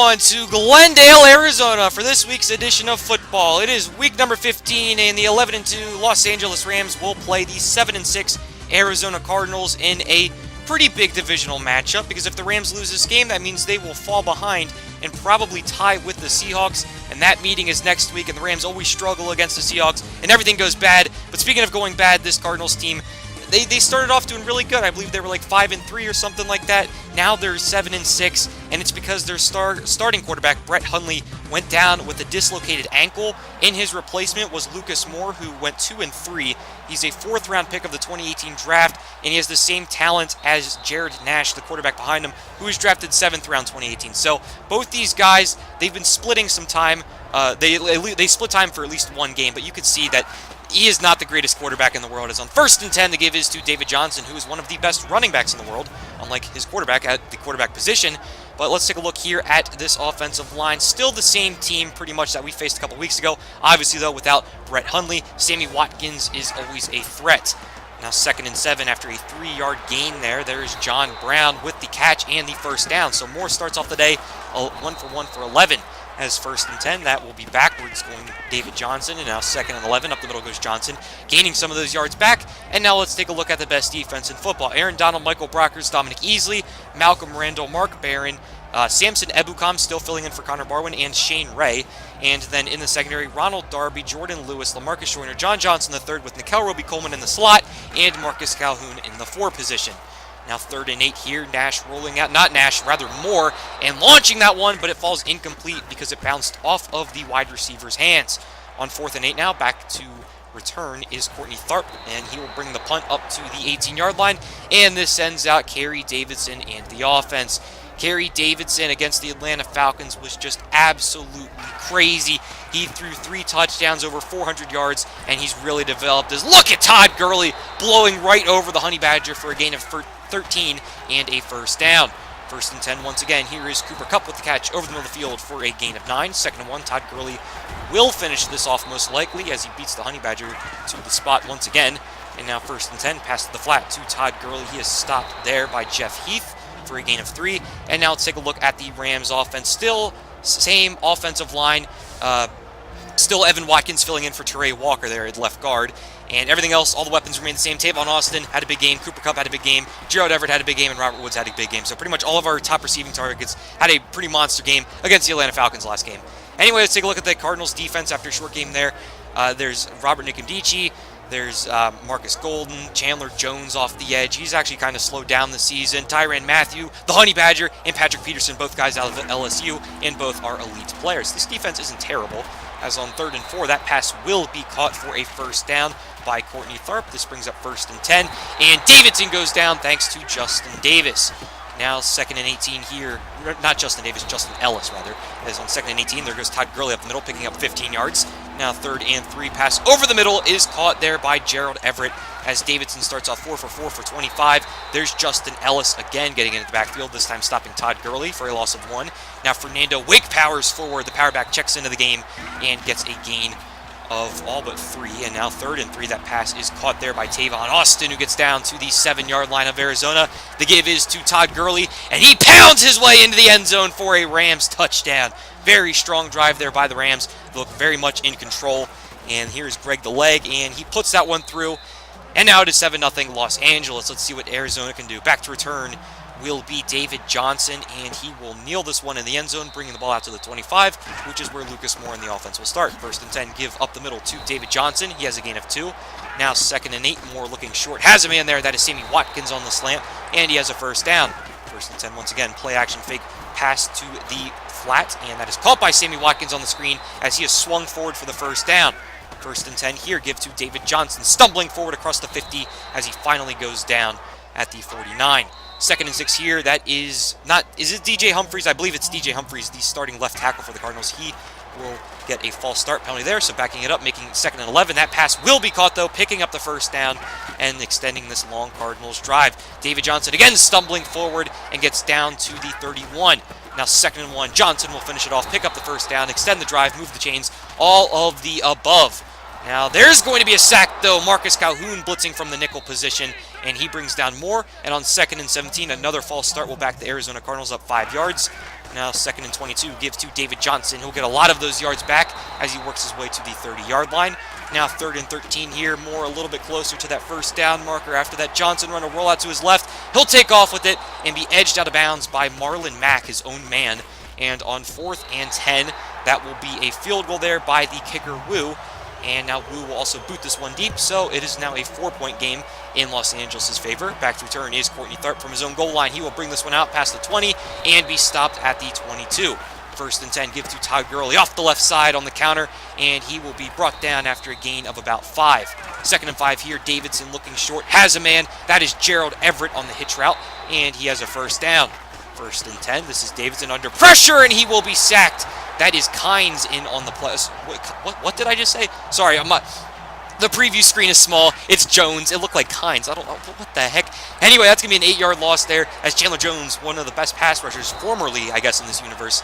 on to Glendale, Arizona for this week's edition of football. It is week number 15, and the 11-2 Los Angeles Rams will play the 7-6 Arizona Cardinals in a pretty big divisional matchup, because if the Rams lose this game, that means they will fall behind and probably tie with the Seahawks, and that meeting is next week, and the Rams always struggle against the Seahawks, and everything goes bad. But speaking of going bad, this Cardinals team, they started off doing really good. I believe they were like 5-3 or something like that. Now they're 7-6, and it's because their starting quarterback, Brett Hundley, went down with a dislocated ankle. In his replacement was Lucas Moore, who went 2-3. He's a 4th-round pick of the 2018 draft, and he has the same talent as Jared Nash, the quarterback behind him, who was drafted 7th round 2018. So both these guys, they've been splitting some time. They split time for at least one game, but you could see that he is not the greatest quarterback in the world. As on 1st and 10, the give is to David Johnson, who is one of the best running backs in the world, unlike his quarterback at the quarterback position. But let's take a look here at this offensive line. Still the same team, pretty much, that we faced a couple weeks ago. Obviously, though, without Brett Hundley, Sammy Watkins is always a threat. Now 2nd and 7 after a 3-yard gain there. There's John Brown with the catch and the first down. So Moore starts off the day 1 for 1 for 11. As 1st and 10, that will be backwards going to David Johnson, and now 2nd and 11, up the middle goes Johnson, gaining some of those yards back. And now let's take a look at the best defense in football. Aaron Donald, Michael Brockers, Dominic Easley, Malcolm Randall, Mark Barron, Samson Ebukam still filling in for Connor Barwin, and Shane Ray. And then in the secondary, Ronald Darby, Jordan Lewis, LaMarcus Joyner, John Johnson III with Nikel Roby-Coleman in the slot, and Marcus Calhoun in the 4 position. Now 3rd and 8 here, Nash rolling out, not Nash, rather Moore, and launching that one, but it falls incomplete because it bounced off of the wide receiver's hands. On 4th and 8 now, back to return is Courtney Tharp, and he will bring the punt up to the 18-yard line, and this sends out Kerry Davidson and the offense. Kerry Davidson against the Atlanta Falcons was just absolutely crazy. He threw 3 touchdowns, over 400 yards, and he's really developed as, look at Todd Gurley blowing right over the Honey Badger for a gain of 13 and a first down. 1st and 10 once again. Here is Cooper Kupp with the catch over the middle of the field for a gain of 9. 2nd and 1. Todd Gurley will finish this off most likely as he beats the Honey Badger to the spot once again. And now 1st and 10, pass to the flat to Todd Gurley. He is stopped there by Jeff Heath for a gain of 3. And now let's take a look at the Rams offense. Still same offensive line. Still Evan Watkins filling in for Teray Walker there at left guard. And everything else, all the weapons remain the same. Tavon Austin had a big game. Cooper Kupp had a big game. Gerald Everett had a big game. And Robert Woods had a big game. So pretty much all of our top receiving targets had a pretty monster game against the Atlanta Falcons last game. Anyway, let's take a look at the Cardinals defense after a short game there. There's Robert Nikomdici. There's Marcus Golden, Chandler Jones off the edge. He's actually kind of slowed down this season. Tyrann Mathieu, the Honey Badger, and Patrick Peterson, both guys out of LSU, and both are elite players. This defense isn't terrible, as on 3rd and 4, that pass will be caught for a first down by Courtney Tharp. This brings up 1st and 10, and Davidson goes down thanks to Justin Davis. Now 2nd and 18 here, not Justin Davis, Justin Ellis rather, as on 2nd and 18, there goes Todd Gurley up the middle, picking up 15 yards. Now 3rd and 3, pass over the middle is caught there by Gerald Everett as Davidson starts off 4 for 4 for 25. There's Justin Ellis again getting into the backfield, this time stopping Todd Gurley for a loss of 1. Now Fernando Wake powers forward, the power back checks into the game and gets a gain of all but 3, and now 3rd and 3, that pass is caught there by Tavon Austin, who gets down to the 7-yard line of Arizona. The give is to Todd Gurley, and he pounds his way into the end zone for a Rams touchdown. Very strong drive there by the Rams. They look very much in control, and here's Greg the Leg, and he puts that one through, and now it is 7-0 Los Angeles. Let's see what Arizona can do. Back to return will be David Johnson, and he will kneel this one in the end zone, bringing the ball out to the 25, which is where Lucas Moore in the offense will start. 1st and 10, give up the middle to David Johnson. He has a gain of 2. Now 2nd and 8, Moore looking short. Has a man there. That is Sammy Watkins on the slant, and he has a first down. 1st and 10, once again, play action fake pass to the flat, and that is caught by Sammy Watkins on the screen as he is swung forward for the first down. 1st and 10 here, give to David Johnson, stumbling forward across the 50 as he finally goes down at the 49. 2nd and 6 here, that is not, is it DJ Humphries? I believe it's DJ Humphries, the starting left tackle for the Cardinals. He will get a false start penalty there, so backing it up, making 2nd and 11. That pass will be caught, though, picking up the first down and extending this long Cardinals drive. David Johnson again stumbling forward and gets down to the 31. Now 2nd and 1, Johnson will finish it off, pick up the first down, extend the drive, move the chains, all of the above. Now, there's going to be a sack, though. Marcus Calhoun blitzing from the nickel position, and he brings down Moore. And on 2nd and 17, another false start will back the Arizona Cardinals up 5 yards. Now 2nd and 22, gives to David Johnson. He'll get a lot of those yards back as he works his way to the 30-yard line. Now 3rd and 13 here, Moore a little bit closer to that first down marker. After that Johnson run, a roll out to his left. He'll take off with it and be edged out of bounds by Marlon Mack, his own man. And on 4th and 10, that will be a field goal there by the kicker, Wu. And now Wu will also boot this one deep, so it is now a 4-point game in Los Angeles' favor. Back to return is Courtney Tharp from his own goal line. He will bring this one out past the 20 and be stopped at the 22. 1st and 10, give to Todd Gurley off the left side on the counter, and he will be brought down after a gain of about 5. 2nd and 5 here, Davidson looking short, has a man. That is Gerald Everett on the hitch route, and he has a 1st down. 1st and 10, this is Davidson under pressure, and he will be sacked. That is Kynes in on the plus. What did I just say? Sorry, I'm not. The preview screen is small. It's Jones. It looked like Kynes. I don't know. What the heck? Anyway, that's going to be an 8-yard loss there as Chandler Jones, one of the best pass rushers, formerly, I guess, in this universe,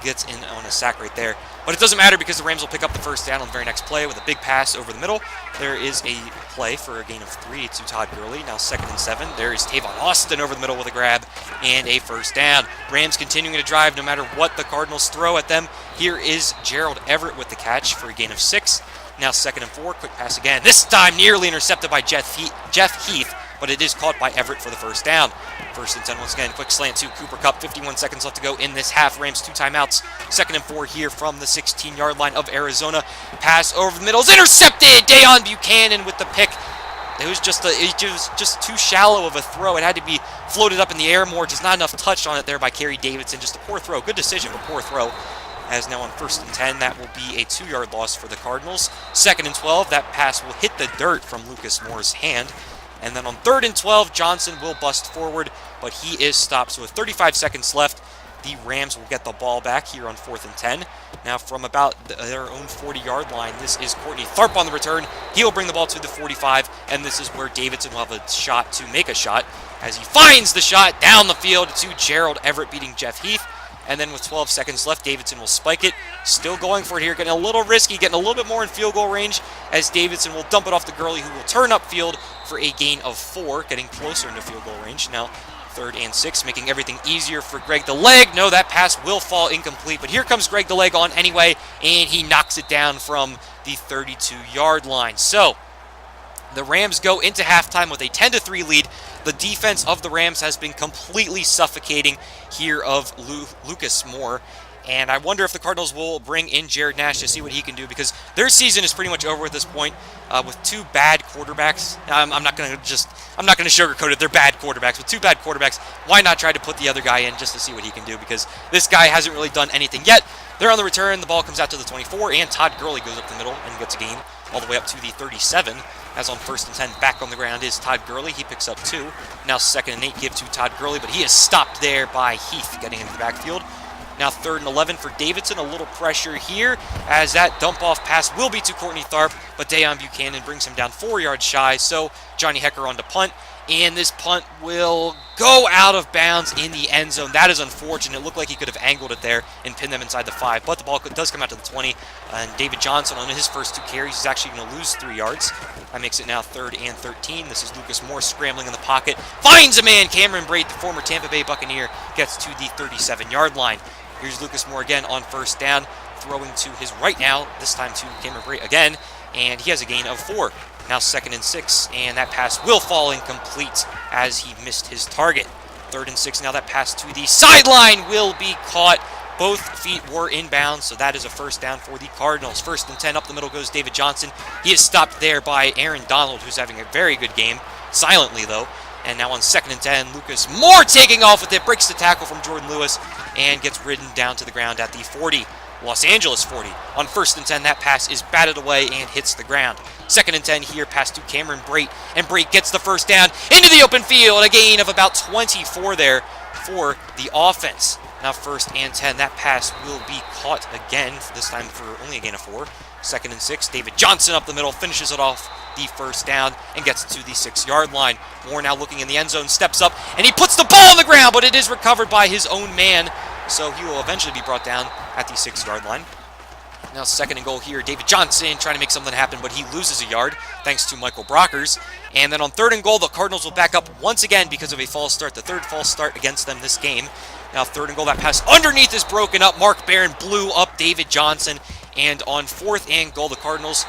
gets in on a sack right there. But it doesn't matter because the Rams will pick up the 1st down on the very next play with a big pass over the middle. There is a play for a gain of 3 to Todd Gurley. Now 2nd and 7. There is Tavon Austin over the middle with a grab and a 1st down. Rams continuing to drive no matter what the Cardinals throw at them. Here is Gerald Everett with the catch for a gain of 6. Now 2nd and 4. Quick pass again. This time nearly intercepted by Jeff Heath, but it is caught by Everett for the 1st down. 1st and 10 once again. Quick slant to Cooper Kupp. 51 seconds left to go in this half. Rams 2 timeouts. 2nd and 4 here from the 16-yard line of Arizona. Pass over the middle is intercepted. Deon Buchanan with the pick. It was just too shallow of a throw. It had to be floated up in the air more. Just not enough touch on it there by Kerry Davidson. Just a poor throw. Good decision, but poor throw. As now on 1st and 10, that will be a 2-yard loss for the Cardinals. 2nd and 12, that pass will hit the dirt from Lucas Moore's hand. And then on 3rd and 12, Johnson will bust forward, but he is stopped. So with 35 seconds left, the Rams will get the ball back here on 4th and 10. Now from about their own 40-yard line, this is Courtney Tharp on the return. He will bring the ball to the 45, and this is where Davidson will have a shot to make a shot as he finds the shot down the field to Gerald Everett beating Jeff Heath. And then with 12 seconds left, Davidson will spike it. Still going for it here, getting a little risky, getting a little bit more in field goal range as Davidson will dump it off to Gurley, who will turn upfield for a gain of 4, getting closer into field goal range. Now 3rd and 6, making everything easier for Greg the Leg. No, that pass will fall incomplete, but here comes Greg the Leg on anyway, and he knocks it down from the 32-yard line. So the Rams go into halftime with a 10-3 lead. The defense of the Rams has been completely suffocating here of Lucas Moore. And I wonder if the Cardinals will bring in Jared Nash to see what he can do, because their season is pretty much over at this point with 2 bad quarterbacks. I'm not going to sugarcoat it. They're bad quarterbacks. With 2 bad quarterbacks, why not try to put the other guy in just to see what he can do? Because this guy hasn't really done anything yet. They're on the return. The ball comes out to the 24, and Todd Gurley goes up the middle and gets a gain all the way up to the 37. As on 1st and 10, back on the ground is Todd Gurley. He picks up 2. Now 2nd and 8, give to Todd Gurley, but he is stopped there by Heath getting into the backfield. Now 3rd and 11 for Davidson. A little pressure here as that dump-off pass will be to Courtney Tharp, but Deon Buchanan brings him down 4 yards shy. So Johnny Hecker on to punt, and this punt will go out of bounds in the end zone. That is unfortunate. It looked like he could have angled it there and pinned them inside the 5, but the ball does come out to the 20, and David Johnson on his first 2 carries is actually going to lose 3 yards. That makes it now 3rd and 13. This is Lucas Moore scrambling in the pocket. Finds a man. Cameron Brate, the former Tampa Bay Buccaneer, gets to the 37-yard line. Here's Lucas Moore again on 1st down, throwing to his right now, this time to Cameron Brate again, and he has a gain of 4. Now 2nd and 6, and that pass will fall incomplete as he missed his target. 3rd and 6, now that pass to the sideline will be caught. Both feet were inbounds, so that is a 1st down for the Cardinals. 1st and 10, up the middle goes David Johnson. He is stopped there by Aaron Donald, who's having a very good game, silently though. And now on 2nd and 10, Lucas Moore taking off with it, breaks the tackle from Jordan Lewis, and gets ridden down to the ground at the 40. Los Angeles 40. On 1st and 10, that pass is batted away and hits the ground. 2nd and 10 here, pass to Cameron Brate, and Brate gets the 1st down into the open field. A gain of about 24 there for the offense. Now 1st and 10, that pass will be caught again, this time for only a gain of 4. 2nd and 6, David Johnson up the middle, finishes it off the 1st down and gets to the 6-yard line. Moore now looking in the end zone, steps up, and he puts the ball on the ground, but it is recovered by his own man, so he will eventually be brought down at the 6-yard line. Now 2nd and goal here, David Johnson trying to make something happen, but he loses a yard thanks to Michael Brockers. And then on 3rd and goal, the Cardinals will back up once again because of a false start, the 3rd false start against them this game. Now 3rd and goal. That pass underneath is broken up. Mark Barron blew up David Johnson. And on 4th and goal, the Cardinals,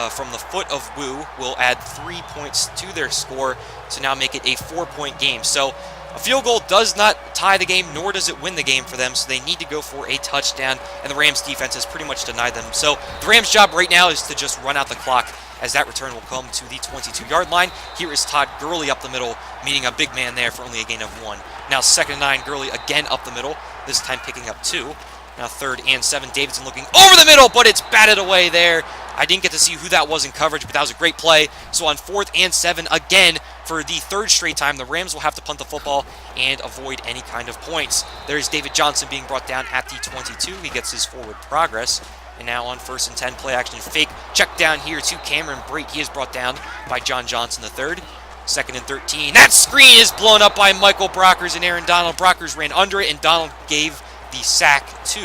from the foot of Wu, will add 3 points to their score to now make it a 4-point game. So a field goal does not tie the game, nor does it win the game for them, so they need to go for a touchdown, and the Rams defense has pretty much denied them. So the Rams' job right now is to just run out the clock, as that return will come to the 22-yard line. Here is Todd Gurley up the middle, meeting a big man there for only a gain of 1. Now 2nd and 9, Gurley again up the middle, this time picking up 2. Now 3rd and 7, Davidson looking over the middle, but it's batted away there. I didn't get to see who that was in coverage, but that was a great play. So on 4th and 7, again, for the 3rd straight time, the Rams will have to punt the football and avoid any kind of points. There's David Johnson being brought down at the 22. He gets his forward progress. And now on 1st and 10, play action fake. Check down here to Cameron Brate. He is brought down by John Johnson III. 2nd and 13. That screen is blown up by Michael Brockers and Aaron Donald. Brockers ran under it, and Donald gave the sack to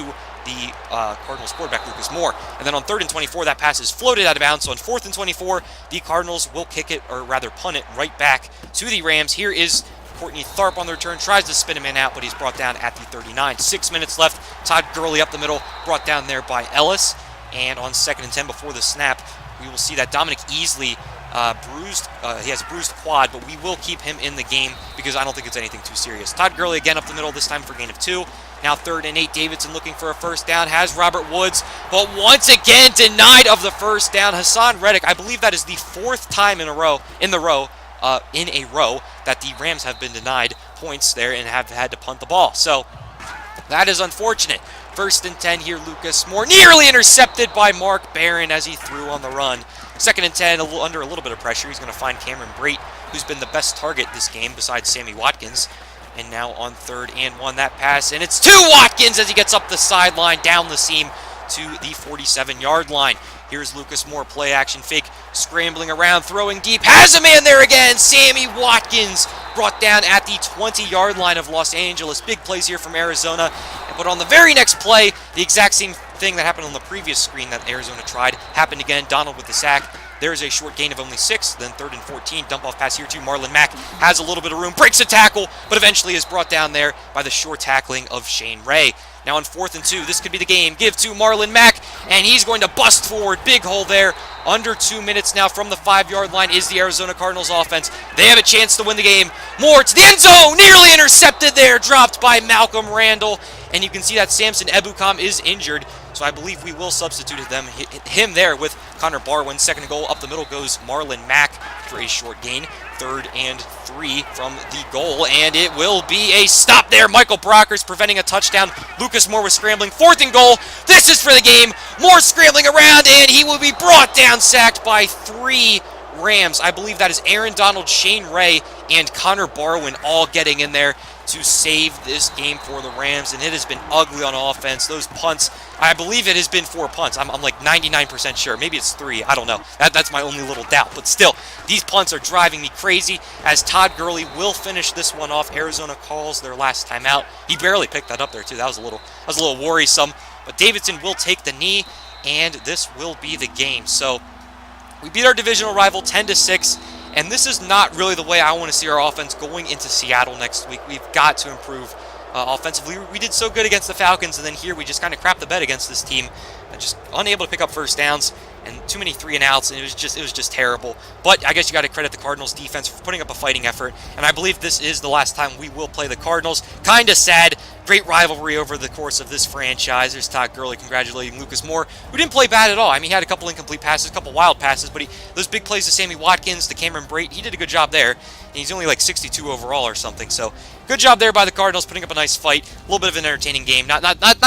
the Cardinals quarterback, Lucas Moore. And then on 3rd and 24, that pass is floated out of bounds. So on 4th and 24, the Cardinals will kick it, or rather punt it, right back to the Rams. Here is Courtney Tharp on the return, tries to spin a man out, but he's brought down at the 39. 6 minutes left. Todd Gurley up the middle, brought down there by Ellis. And on 2nd and 10, before the snap, we will see that Dominic Easley bruised. He has a bruised quad, but we will keep him in the game because I don't think it's anything too serious. Todd Gurley again up the middle, this time for a gain of 2. Now 3rd and 8, Davidson looking for a first down, has Robert Woods, but once again denied of the first down. Hassan Reddick, I believe that is the 4th time in a row that the Rams have been denied points there and have had to punt the ball. So that is unfortunate. 1st and 10 here, Lucas Moore nearly intercepted by Mark Barron as he threw on the run. 2nd and 10, under a little bit of pressure. He's going to find Cameron Brate, who's been the best target this game besides Sammy Watkins. And now on 3rd and 1, that pass, and it's to Watkins as he gets up the sideline, down the seam to the 47-yard line. Here's Lucas Moore, play action fake, scrambling around, throwing deep, has a man there again. Sammy Watkins brought down at the 20-yard line of Los Angeles. Big plays here from Arizona. But on the very next play, the exact same thing that happened on the previous screen that Arizona tried happened again. Donald with the sack. There's a short gain of only 6. Then 3rd and 14, dump off pass here to Marlon Mack. Has a little bit of room, breaks a tackle, but eventually is brought down there by the short tackling of Shane Ray. Now on 4th and 2, this could be the game. Give to Marlon Mack, and he's going to bust forward. Big hole there. Under 2 minutes now from the 5-yard line is the Arizona Cardinals offense. They have a chance to win the game. Moore to the end zone, nearly intercepted there, dropped by Malcolm Randall. And you can see that Samson Ebukam is injured, so I believe we will substitute him there with Connor Barwin. 2nd and goal, up the middle goes Marlon Mack for a short gain. 3rd and 3 from the goal, and it will be a stop there. Michael Brockers preventing a touchdown. Lucas Moore was scrambling. 4th and goal. This is for the game. Moore scrambling around, and he will be brought down, sacked by 3 Rams. I believe that is Aaron Donald, Shane Ray, and Connor Barwin all getting in there to save this game for the Rams, and it has been ugly on offense. Those punts, I believe it has been 4 punts. I'm like 99% sure. Maybe it's 3. I don't know. That's my only little doubt. But still, these punts are driving me crazy as Todd Gurley will finish this one off. Arizona calls their last time out. He barely picked that up there, too. That was a little worrisome. But Davidson will take the knee, and this will be the game. So we beat our divisional rival 10-6. And this is not really the way I want to see our offense going into Seattle next week. We've got to improve offensively. We did so good against the Falcons, and then here we just kind of crapped the bed against this team. Just unable to pick up first downs and too many 3-and-outs, and it was just terrible. But I guess you got to credit the Cardinals defense for putting up a fighting effort, and I believe this is the last time we will play the Cardinals. Kind of sad. Great rivalry over the course of this franchise. There's Todd Gurley congratulating Lucas Moore, who didn't play bad at all. I mean, he had a couple incomplete passes, a couple wild passes, but those big plays to Sammy Watkins, to Cameron Brate, he did a good job there. And he's only like 62 overall or something, so good job there by the Cardinals, putting up a nice fight. A little bit of an entertaining game. Not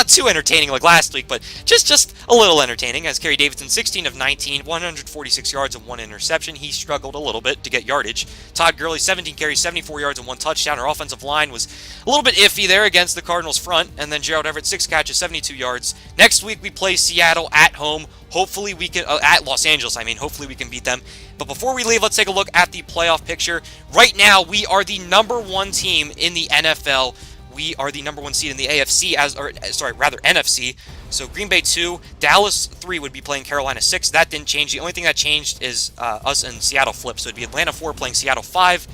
too entertaining like last week, but just a little entertaining, as Kerry Davidson, 16 of 19, 146 yards and 1 interception. He struggled a little bit to get yardage. Todd Gurley, 17 carries, 74 yards and 1 touchdown. Our offensive line was a little bit iffy there against the Cardinals front. And then Gerald Everett, 6 catches, 72 yards. Next week we play Seattle at home. Hopefully we can, at Los Angeles, hopefully we can beat them. But before we leave, let's take a look at the playoff picture. Right now, we are the #1 team in the NFL. We are the #1 seed in the AFC, NFC. So Green Bay 2, Dallas 3 would be playing Carolina 6. That didn't change. The only thing that changed is us and Seattle flipped. So it'd be Atlanta 4 playing Seattle 5.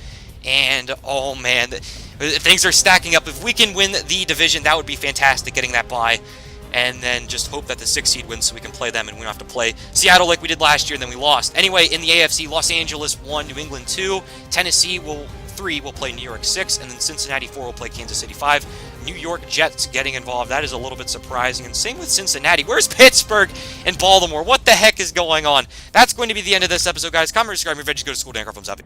And, oh man, Things are stacking up. If we can win the division, that would be fantastic, getting that bye. And then just hope that the 6th seed wins so we can play them and we don't have to play Seattle like we did last year and then we lost. Anyway, in the AFC, Los Angeles 1, New England 2, Tennessee 3 will play New York 6, and then Cincinnati 4 will play Kansas City 5. New York Jets getting involved. That is a little bit surprising. And same with Cincinnati. Where's Pittsburgh and Baltimore? What the heck is going on? That's going to be the end of this episode, guys. Comment, subscribe, your veggies, go to school. Dan Carr, thumbs up.